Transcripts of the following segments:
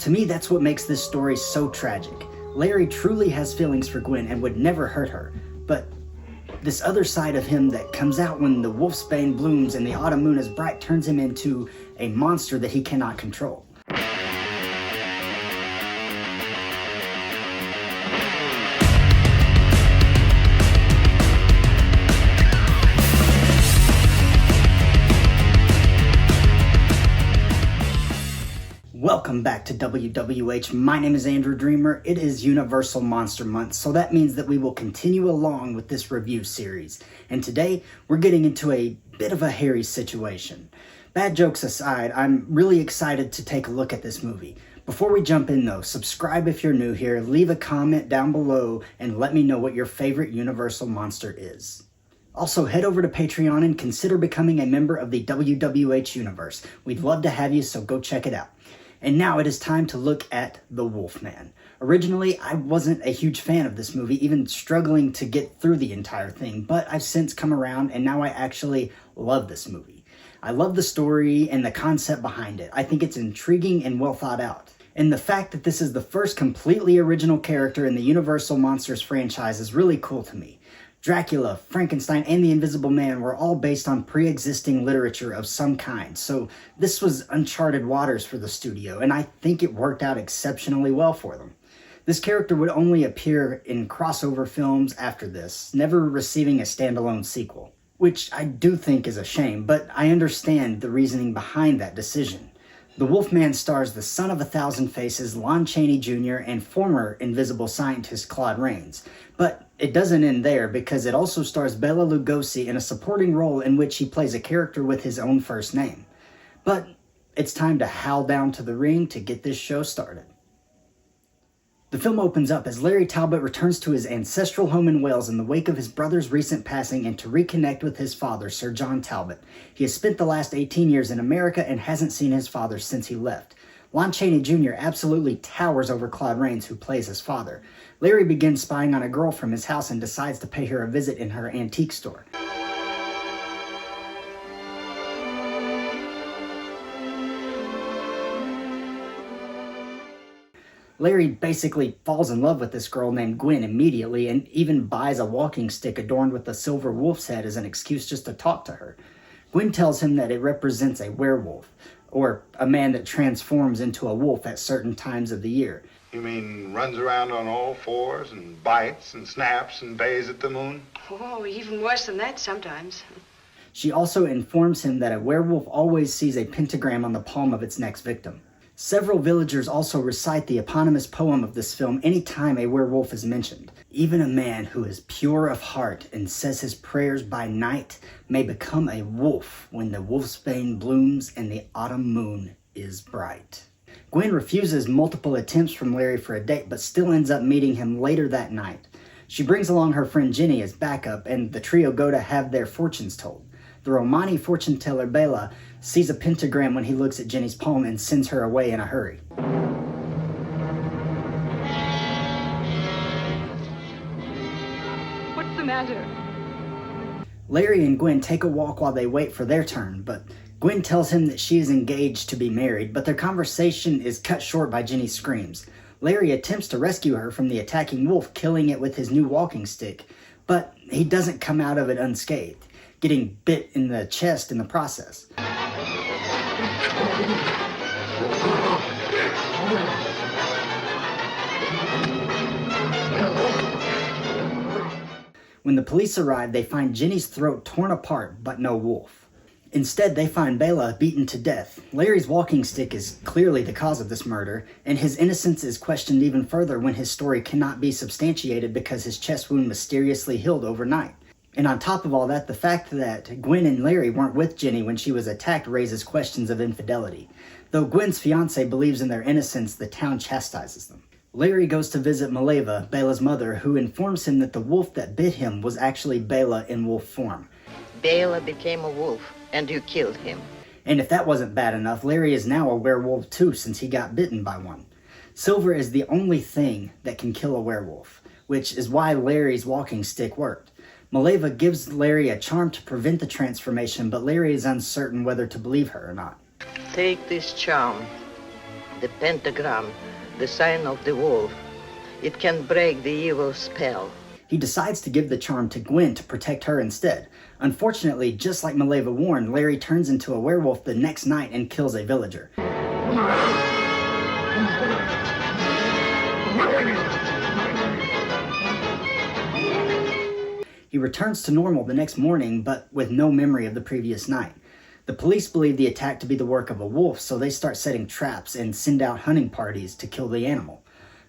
To me, that's what makes this story so tragic. Larry truly has feelings for Gwen and would never hurt her, but this other side of him that comes out when the wolfsbane blooms and the autumn moon is bright turns him into a monster that he cannot control. Welcome back to WWH. My name is Andrew Dreamer. It is Universal Monster Month, so that means that we will continue along with this review series. And today, we're getting into a bit of a hairy situation. Bad jokes aside, I'm really excited to take a look at this movie. Before we jump in though, subscribe if you're new here, leave a comment down below, and let me know what your favorite Universal monster is. Also, head over to Patreon and consider becoming a member of the WWH universe. We'd love to have you, so go check it out. And now it is time to look at The Wolfman. Originally, I wasn't a huge fan of this movie, even struggling to get through the entire thing, but I've since come around and now I actually love this movie. I love the story and the concept behind it. I think it's intriguing and well thought out. And the fact that this is the first completely original character in the Universal Monsters franchise is really cool to me. Dracula, Frankenstein, and the Invisible Man were all based on pre-existing literature of some kind, so this was uncharted waters for the studio, and I think it worked out exceptionally well for them. This character would only appear in crossover films after this, never receiving a standalone sequel, which I do think is a shame, but I understand the reasoning behind that decision. The Wolfman stars the son of a thousand faces, Lon Chaney Jr., and former Invisible scientist Claude Rains. But it doesn't end there, because it also stars Bela Lugosi in a supporting role in which he plays a character with his own first name. But it's time to howl down to the ring to get this show started. The film opens up as Larry Talbot returns to his ancestral home in Wales in the wake of his brother's recent passing and to reconnect with his father, Sir John Talbot. He has spent the last 18 years in America and hasn't seen his father since he left. Lon Chaney Jr. absolutely towers over Claude Rains, who plays his father. Larry begins spying on a girl from his house and decides to pay her a visit in her antique store. Larry basically falls in love with this girl named Gwen immediately and even buys a walking stick adorned with a silver wolf's head as an excuse just to talk to her. Gwen tells him that it represents a werewolf, or a man that transforms into a wolf at certain times of the year. You mean runs around on all fours and bites and snaps and bays at the moon? Oh, even worse than that sometimes. She also informs him that a werewolf always sees a pentagram on the palm of its next victim. Several villagers also recite the eponymous poem of this film anytime a werewolf is mentioned. Even a man who is pure of heart and says his prayers by night may become a wolf when the wolfsbane blooms and the autumn moon is bright. Gwen refuses multiple attempts from Larry for a date, but still ends up meeting him later that night. She brings along her friend Jenny as backup, and the trio go to have their fortunes told. The Romani fortune teller Bela sees a pentagram when he looks at Jenny's palm and sends her away in a hurry. What's the matter? Larry and Gwen take a walk while they wait for their turn, but Gwen tells him that she is engaged to be married, but their conversation is cut short by Jenny's screams. Larry attempts to rescue her from the attacking wolf, killing it with his new walking stick, but he doesn't come out of it unscathed, getting bit in the chest in the process. When the police arrive, they find Jenny's throat torn apart, but no wolf. Instead, they find Bela beaten to death. Larry's walking stick is clearly the cause of this murder, and his innocence is questioned even further when his story cannot be substantiated because his chest wound mysteriously healed overnight. And on top of all that, the fact that Gwen and Larry weren't with Jenny when she was attacked raises questions of infidelity. Though Gwen's fiancé believes in their innocence, the town chastises them. Larry goes to visit Mileva, Bela's mother, who informs him that the wolf that bit him was actually Bela in wolf form. Bela became a wolf, and you killed him. And if that wasn't bad enough, Larry is now a werewolf too, since he got bitten by one. Silver is the only thing that can kill a werewolf, which is why Larry's walking stick worked. Mileva gives Larry a charm to prevent the transformation, but Larry is uncertain whether to believe her or not. Take this charm. The pentagram, the sign of the wolf. It can break the evil spell. He decides to give the charm to Gwen to protect her instead. Unfortunately, just like Mileva warned, Larry turns into a werewolf the next night and kills a villager. He returns to normal the next morning, but with no memory of the previous night. The police believe the attack to be the work of a wolf, so they start setting traps and send out hunting parties to kill the animal.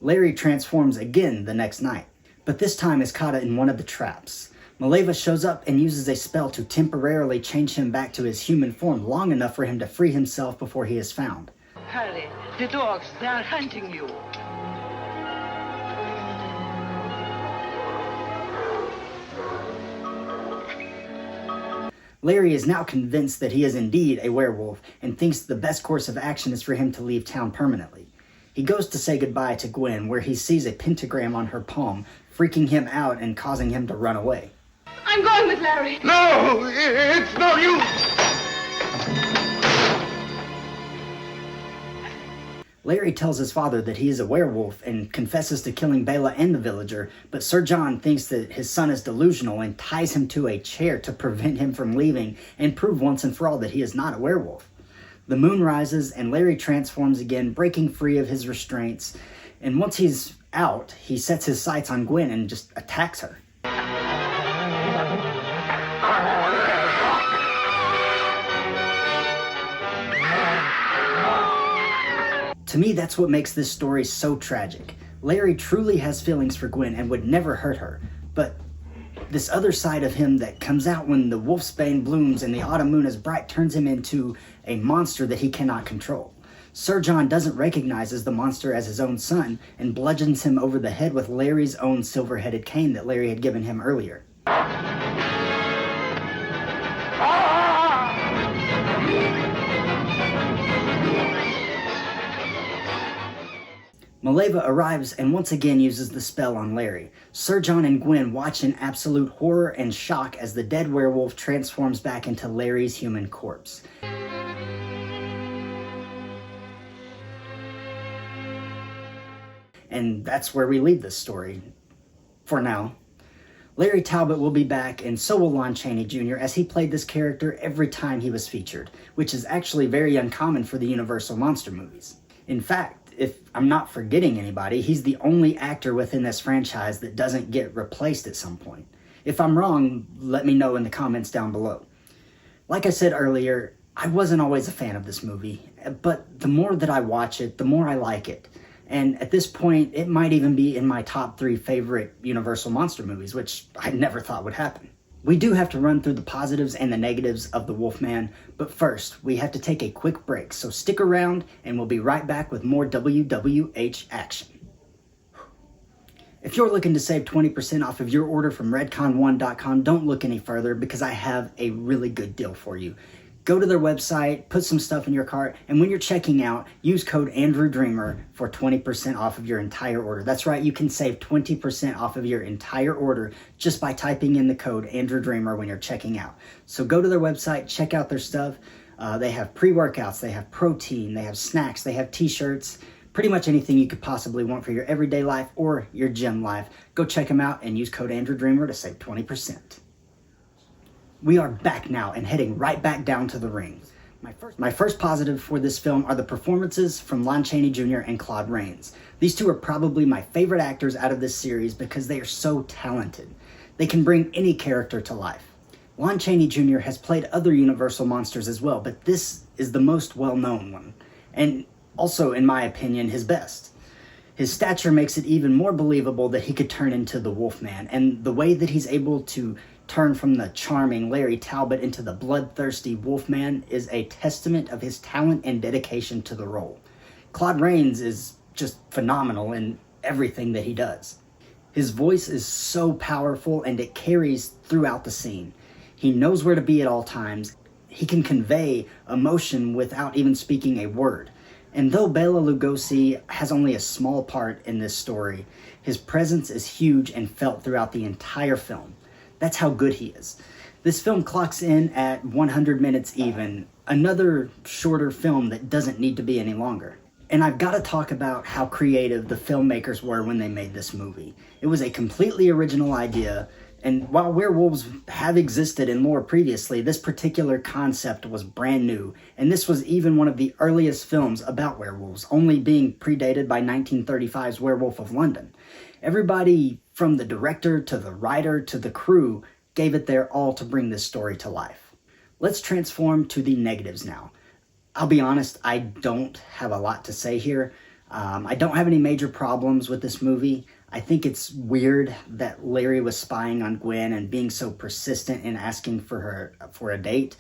Larry transforms again the next night, but this time is caught in one of the traps. Mileva shows up and uses a spell to temporarily change him back to his human form long enough for him to free himself before he is found. Hurry, the dogs, they are hunting you. Larry is now convinced that he is indeed a werewolf and thinks the best course of action is for him to leave town permanently. He goes to say goodbye to Gwen, where he sees a pentagram on her palm, freaking him out and causing him to run away. I'm going with Larry. No, it's no use. Larry tells his father that he is a werewolf and confesses to killing Bela and the villager, but Sir John thinks that his son is delusional and ties him to a chair to prevent him from leaving and prove once and for all that he is not a werewolf. The moon rises and Larry transforms again, breaking free of his restraints, and once he's out, he sets his sights on Gwen and just attacks her. To me, that's what makes this story so tragic. Larry truly has feelings for Gwen and would never hurt her, but this other side of him that comes out when the wolfsbane blooms and the autumn moon is bright turns him into a monster that he cannot control. Sir John doesn't recognize the monster as his own son and bludgeons him over the head with Larry's own silver-headed cane that Larry had given him earlier. Mileva arrives and once again uses the spell on Larry. Sir John and Gwen watch in absolute horror and shock as the dead werewolf transforms back into Larry's human corpse. And that's where we leave this story. For now. Larry Talbot will be back, and so will Lon Chaney Jr., as he played this character every time he was featured, which is actually very uncommon for the Universal Monster movies. In fact, if I'm not forgetting anybody, he's the only actor within this franchise that doesn't get replaced at some point. If I'm wrong, let me know in the comments down below. Like I said earlier, I wasn't always a fan of this movie, but the more that I watch it, the more I like it. And at this point, it might even be in my top 3 favorite Universal Monster movies, which I never thought would happen. We do have to run through the positives and the negatives of the Wolfman, but first, we have to take a quick break, so stick around and we'll be right back with more WWH action. If you're looking to save 20% off of your order from redcon1.com, don't look any further because I have a really good deal for you. Go to their website, put some stuff in your cart, and when you're checking out, use code AndrewDreamer for 20% off of your entire order. That's right, you can save 20% off of your entire order just by typing in the code AndrewDreamer when you're checking out. So go to their website, check out their stuff. They have pre-workouts, they have protein, they have snacks, they have t-shirts, pretty much anything you could possibly want for your everyday life or your gym life. Go check them out and use code AndrewDreamer to save 20%. We are back now and heading right back down to the ring. My first positive for this film are the performances from Lon Chaney Jr. and Claude Rains. These two are probably my favorite actors out of this series because they are so talented. They can bring any character to life. Lon Chaney Jr. has played other Universal monsters as well, but this is the most well-known one, and also, in my opinion, his best. His stature makes it even more believable that he could turn into the Wolfman, and the way that he's able to turn from the charming Larry Talbot into the bloodthirsty Wolfman is a testament of his talent and dedication to the role. Claude Rains is just phenomenal in everything that he does. His voice is so powerful and it carries throughout the scene. He knows where to be at all times. He can convey emotion without even speaking a word. And though Bela Lugosi has only a small part in this story, his presence is huge and felt throughout the entire film. That's how good he is. This film clocks in at 100 minutes even, another shorter film that doesn't need to be any longer. And I've got to talk about how creative the filmmakers were when they made this movie. It was a completely original idea, and while werewolves have existed in lore previously, this particular concept was brand new, and this was even one of the earliest films about werewolves, only being predated by 1935's Werewolf of London. Everybody from the director to the writer to the crew gave it their all to bring this story to life. Let's transform to the negatives now. I'll be honest, I don't have a lot to say here. I don't have any major problems with this movie. I think it's weird that Larry was spying on Gwen and being so persistent in asking for a date.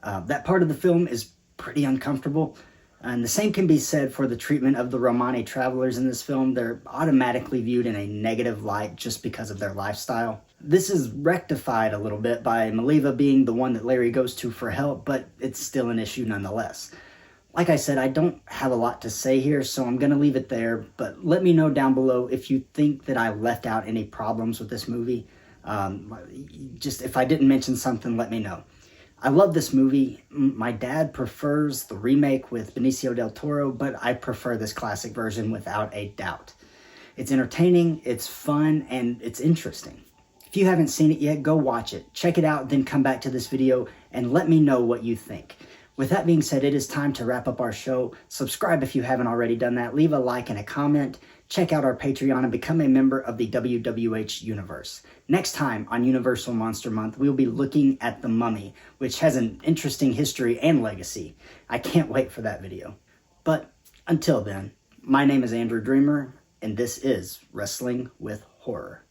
That part of the film is pretty uncomfortable. And the same can be said for the treatment of the Romani travelers in this film. They're automatically viewed in a negative light just because of their lifestyle. This is rectified a little bit by Maliva being the one that Larry goes to for help, but it's still an issue nonetheless. Like I said, I don't have a lot to say here, so I'm going to leave it there, but let me know down below if you think that I left out any problems with this movie. Just if I didn't mention something, let me know. I love this movie. My dad prefers the remake with Benicio del Toro, but I prefer this classic version without a doubt. It's entertaining, it's fun, and it's interesting. If you haven't seen it yet, go watch it. Check it out, then come back to this video and let me know what you think. With that being said, it is time to wrap up our show. Subscribe if you haven't already done that. Leave a like and a comment. Check out our Patreon and become a member of the WWH universe. Next time on Universal Monster Month, we'll be looking at The Mummy, which has an interesting history and legacy. I can't wait for that video. But until then, my name is Andrew Dreamer, and this is Wrestling with Horror.